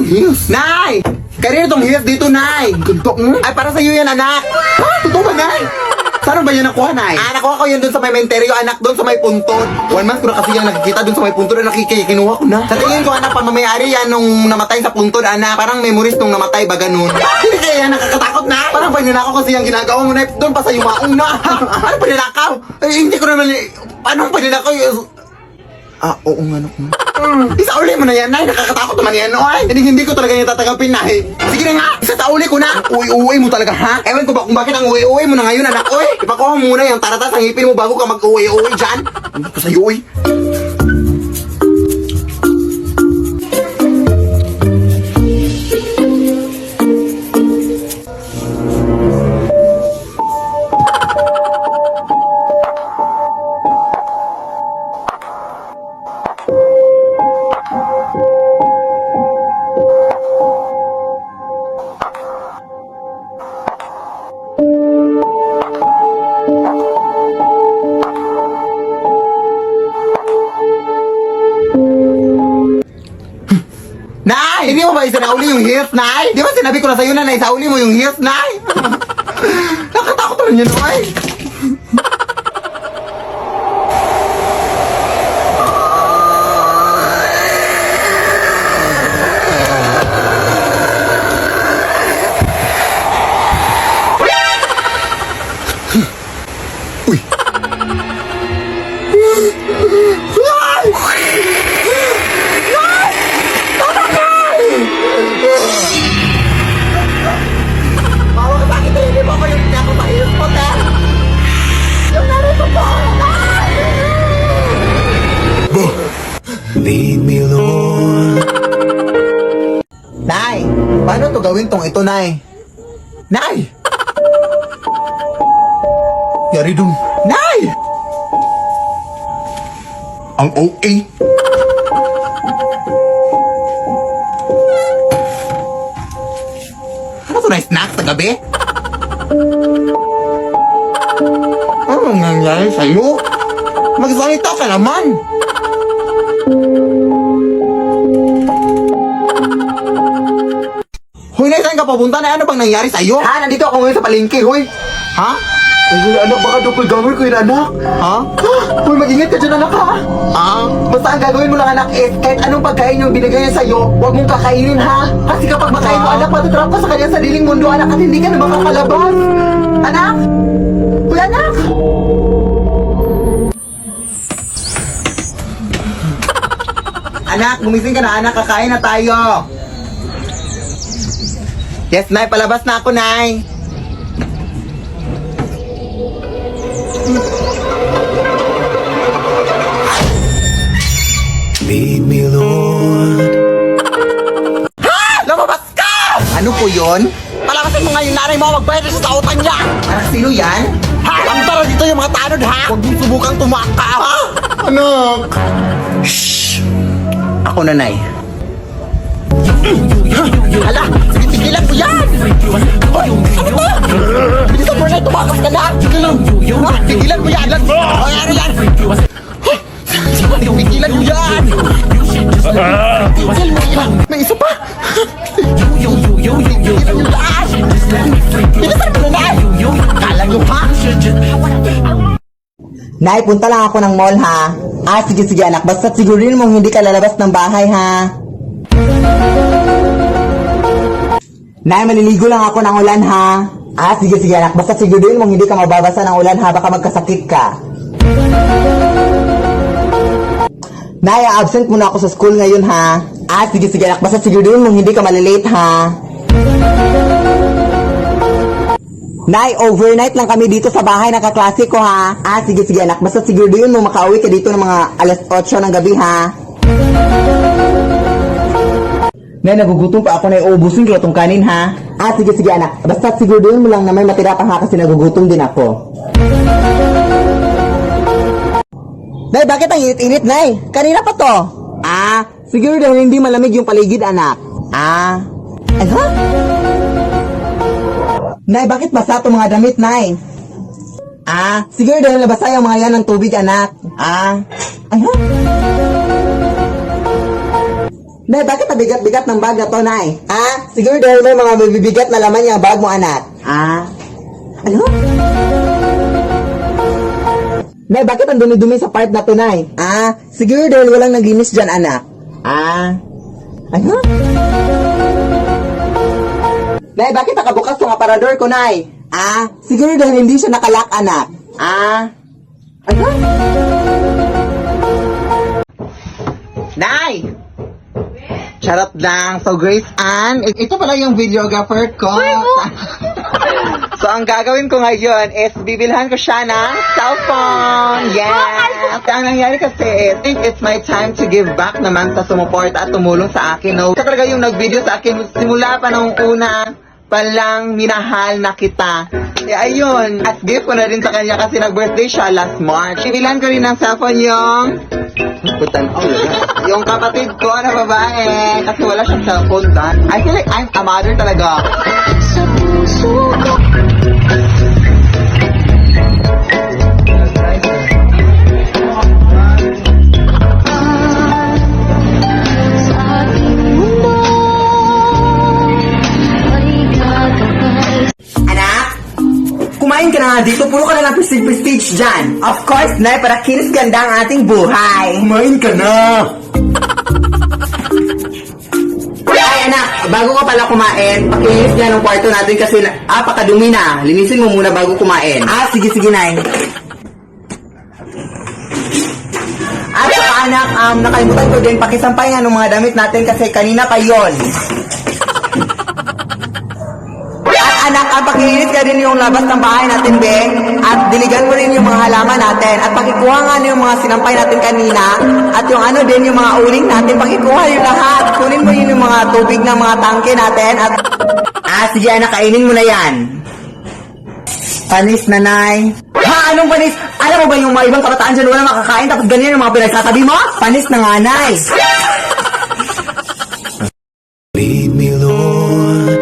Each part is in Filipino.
heels. Nay! Kanina tong heels dito, Nay. Tuntok mo? Ay, para sa'yo yan, anak. Ha? Totoo ba, Nay? Saan ba yan nakuha, Nay? Ah, nakuha ko yun dun sa may menteryo, anak, dun sa may puntod. 1 month ko na kasi yung nakikita dun sa may puntod na kinuha ko na. Sa tingin ko, anak, pamamayari yan nung namatay sa puntod, anak. Parang memories nung namatay ba ganun. Hindi kaya yan, nakakatakot na. Parang paninakaw kasi yung ginagawa mo, Nay. Doon pa sa yumaong na. Ano paninakaw? Eh, hindi ko naman, paano paninakaw? Ah, oo nga, anak. Isauli mo na yan, Nay. Nakakatakot naman yan, oy. Hindi ko talaga yung tatanggapin, Nay. Sige na nga, isauli ko na. Uwi-uwi mo talaga, ha? Ewan ko ba kung bakit ang uwi-uwi mo na ngayon, anak, oy. Ipakuha mo muna yung taratas ang ngipin mo bago ka mag-uwi-uwi dyan. Hindi ko sa'yo, oy. Nay! Hindi mo ba isinauli yung heels, Nay? Di ba sinabi ko na sa'yo na isauli mo yung heels, Nay? Nakatakot naman yun, oy. Uy! Lead me, Lord. Nay! Paano to gawin tong ito, Nay? Nay! Yari dun. Nay! Ang OA. Ano to na snack sa gabi? Ano nangyayari sa'yo? Magsalita ka naman! Hoy, Nay, saan ka papunta? Na ano bang nangyari sa'yo? Ha? Nandito ako ngayon sa palengke, hoy. Ha? Ay, anak, baka doppelganger ko yun, anak. Ha? Hoy, mag-ingat ka dyan, anak, ha? Ah? Basta ang gagawin mo lang, anak, is kahit anong pagkain yung binigay niya sa'yo, huwag mong kakainin, ha? Kasi kapag makain mo, anak, matutrap ka sa kanyang sariling mundo, anak, at hindi ka na makakalabas. Anak? Hoy, anak! Anak, gumising ka na, anak. Kakain na tayo. Yes, Nay. Palabas na ako, Nay. Lead me, Lord. Ha! Lumabas ka! Ano po yun? Palakasin mo nga yung nanay mo. Magbayad na sa utang niya. Anak, sino yan? Ha? Ang tara dito yung mga tanod, ha? Huwag mong subukang tumaka, ha? Anak! Shhh! Ako na, Nay. Hala! Sige, tigilan mo yan! Hoy! Ano ba? Bilisan mo na, tumakas ka na! Tigilan! Ha? Tigilan mo yan! Ay, ano yan? Hoy! Tigilan mo yan! Tigilan mo yan! May isa pa! Tigilan mo yan! Bilisan mo na, Nay! Kala nyo, ha? Nay, punta lang ako ng mall, ha? Ah, sige, anak. Basta sigurin mong hindi ka lalabas ng bahay, ha? Nay, maliligo lang ako ng ulan, ha? Ah, sige, anak. Basta sigurin mong hindi ka mababasa ng ulan, ha? Baka magkasakit ka. Nay, absent muna ako sa school ngayon, ha? Ah, sige, anak. Basta sigurin mong hindi ka malilate, ha? Nay, overnight lang kami dito sa bahay ng kaklase ko, ha? Ah, sige, anak. Basta sigurin mo makauwi ka dito ng mga alas 8 ng gabi, ha? Nay, nagugutom pa ako na iubusin ko itong kanin, ha? Ah, sige, anak. Basta sigurin mo lang na may matira pa, ha? Kasi nagugutom din ako. Nay, bakit ang init-init, Nay? Kanina pa to. Ah, siguro daw hindi malamig yung paligid, anak. Ah, ano? Nay, bakit basa itong mga damit, Nay? Ah, siguro dahil nabasa yung mga yan ng tubig, anak. Ah, ay ha? Nay, bakit nabigat-bigat ng bag na to, Nay? Siguro dahil may mga mabibigat na laman yung bag mo, anak. Ano? Nay, bakit ang dumi-dumi sa part na to, Nay? Siguro dahil walang naglinis dyan, anak. Ano? Nay, bakit nakabukas tong aparador ko, Nay? Siguro dahil hindi siya nakalak, anak. Ano? Nay! Charot lang. So, Grace Ann, ito pala yung videographer ko. So, ang gagawin ko ngayon is bibilhan ko siya ng cellphone. Yes! Ang nangyari kasi, I think it's my time to give back naman sa sumuport at tumulong sa akin. No? Siya talaga yung nag-video sa akin simula pa nung una palang minahal na kita. Ayun. At gift ko na rin sa kanya kasi nag-birthday siya last March. Bibilhan ko rin ng cellphone yung kapatid ko na babae kasi wala siyang cellphone dahil. I feel like I'm a mother talaga. Sa puso ko sa ating mundo ay gagabay. Anak, kumain ka na nga dito. Puro ka na lang prestige dyan. Of course, Nay, para kinis ganda ang ating buhay. Kumain ka na. Ay, anak, bago ka pala kumain, pakinis niya ng kwarto natin kasi pakadumi na. Linisin mo muna bago kumain. Sige, Nay. At saka anak, nakalimutan ko din pakisampay nga ng mga damit natin kasi kanina pa yon. Anak, pakilinis ka rin yung labas ng bahay natin, Beng. At diligan mo rin yung mga halaman natin. At pakikuha nga yung mga sinampay natin kanina. At yung ano din, yung mga uling natin, pakikuha yung lahat. Kunin mo yun yung mga tubig ng mga tangke natin. At, sige anak, kainin mo na yan. Panis, nanay. Anong panis? Alam mo ba yung mga ibang kabataan dyan wala makakain tapos ganyan yung mga pinagsasabi mo? Panis na nga, nay. Lead me, Lord.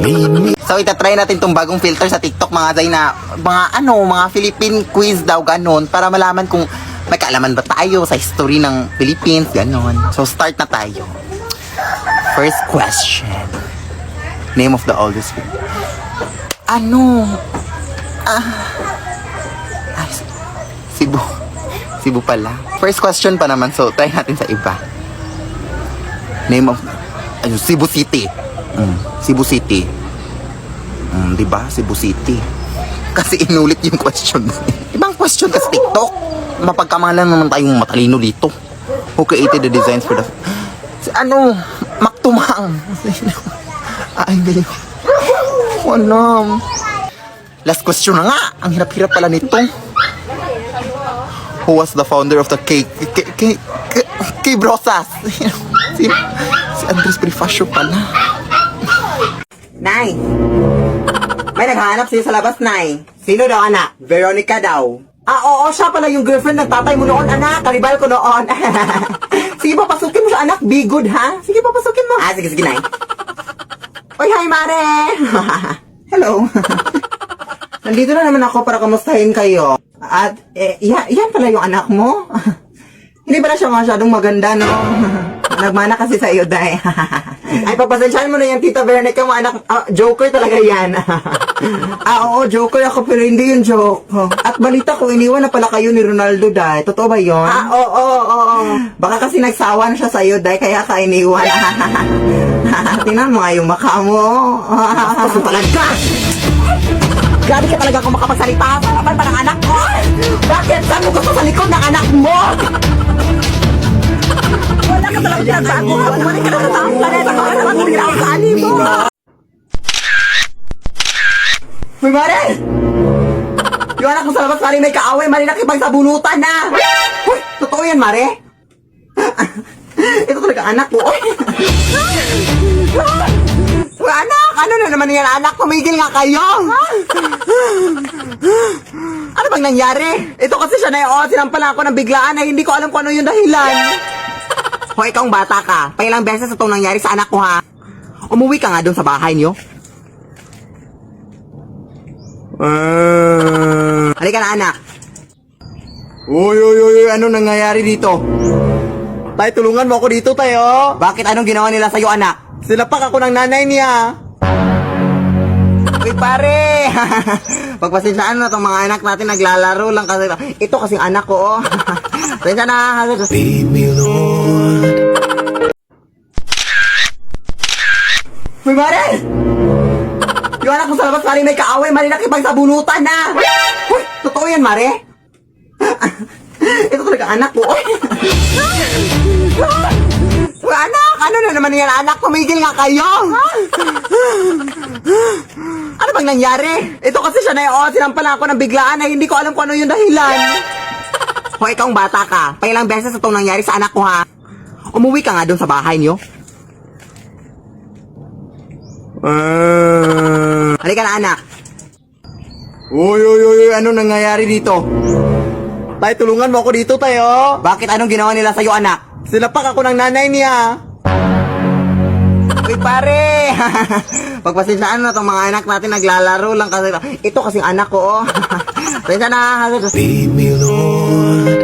Lead me. So, itatry natin tong bagong filter sa TikTok, mga Zay, na mga Philippine quiz daw, ganon, para malaman kung may kaalaman ba tayo sa history ng Philippines, ganon. So, start na tayo. First question. Name of the oldest film. Cebu pala. First question pa naman, so try natin sa iba. Name of, Cebu City. Cebu City. Diba? Cebu City. Kasi inulit yung question. Ibang question kasi TikTok. Mapagkamalan naman tayong matalino dito. Who created the designs for the... Maktumang. Ay, galing. Last question na nga. Ang hirap-hirap pala nito. Who was the founder of the K Brosas? Si Andres Bonifacio pala. Nay! May naghahanap siya sa labas, Nay. Sino daw, anak? Veronica daw. Oo, siya pala yung girlfriend ng tatay mo noon, anak. Karibal ko noon. Sige, papasukin mo siya, anak. Be good, ha? Sige, papasukin mo. Sige, Nay. Oy, hi, Mare! Hello. Nandito na naman ako para kamustahin kayo. At, yan pala yung anak mo. Hindi pala siya masyadong maganda, no? Nagmana kasi sa iyo, Day. Ay, papasensyahan mo na yan, Tita Veronica mo, anak. Joker talaga yan. Oo, joker ako, pero hindi yung joke. At balita ko, iniwan na pala kayo ni Ronaldo, Day. Totoo ba yun? Oo. Baka kasi nagsawa na siya sa iyo, Day, kaya ka iniwan. Tingnan mo nga yung maka mo. Pasupalan ka! Grabe ka talaga kung makapagsalita. Saan pa ng anak ko? Bakit? Saan mo gusto sa likod ng anak mo? Wala ka talaga dyan sa ako. Bumalik ka na sa taong planeta. Kaya naman hindi na ako sa animo. Uy, Mare! Yung anak mo sa labas, Mare, may kaaway. Mare, nakipagsabunutan na. Uy, totoo yan, Mare? Ito talaga anak ko. Uy! Anak! Ano na naman yan, anak? Tumigil nga kayo! Ano bang nangyari? Ito kasi siya na yun. Sinampalan ako ng biglaan na hindi ko alam kung ano yung dahilan. Hoy, ikaw ang bata ka. Pailang beses itong nangyari sa anak ko, ha? Umuwi ka nga doon sa bahay niyo. Halika na, anak. Uy, ano nangyayari dito? Tay, tulungan mo ako dito, tayo. Bakit? Anong ginawa nila sa'yo, anak? Sinapak ako ng nanay niya. Uy, pare! Pagpasensyaan na itong mga anak natin, naglalaro lang kasi. Ito kasing anak ko, oh. Pasensya na. Lead me, Lord. Uy, pare! Yung anak ko sa labas, pare, may kaaway. Mali nakipagsabunutan na. Uy, totoo yan, Mare? Ito talaga anak ko. Uy, Uy, anak! Ano na naman yan, anak? Pumigil nga kayo! Ano bang nangyari? Ito kasi siya na yun. Sinampala ako ng biglaan na hindi ko alam kung ano yung dahilan. O, ikaw ang bata ka. Pailang beses itong nangyari sa anak ko, ha? Umuwi ka nga doon sa bahay niyo. Halika na, anak. Uy, anong nangyayari dito? Tay, tulungan mo ako dito, tayo. Bakit? Anong ginawa nila sa'yo, anak? Sinapak ako ng nanay niya. Uy, pare! Pagpasensyaan na itong mga anak natin, naglalaro lang kasi. Ito kasing anak ko, oh. Pasensya na. Lead me, Lord.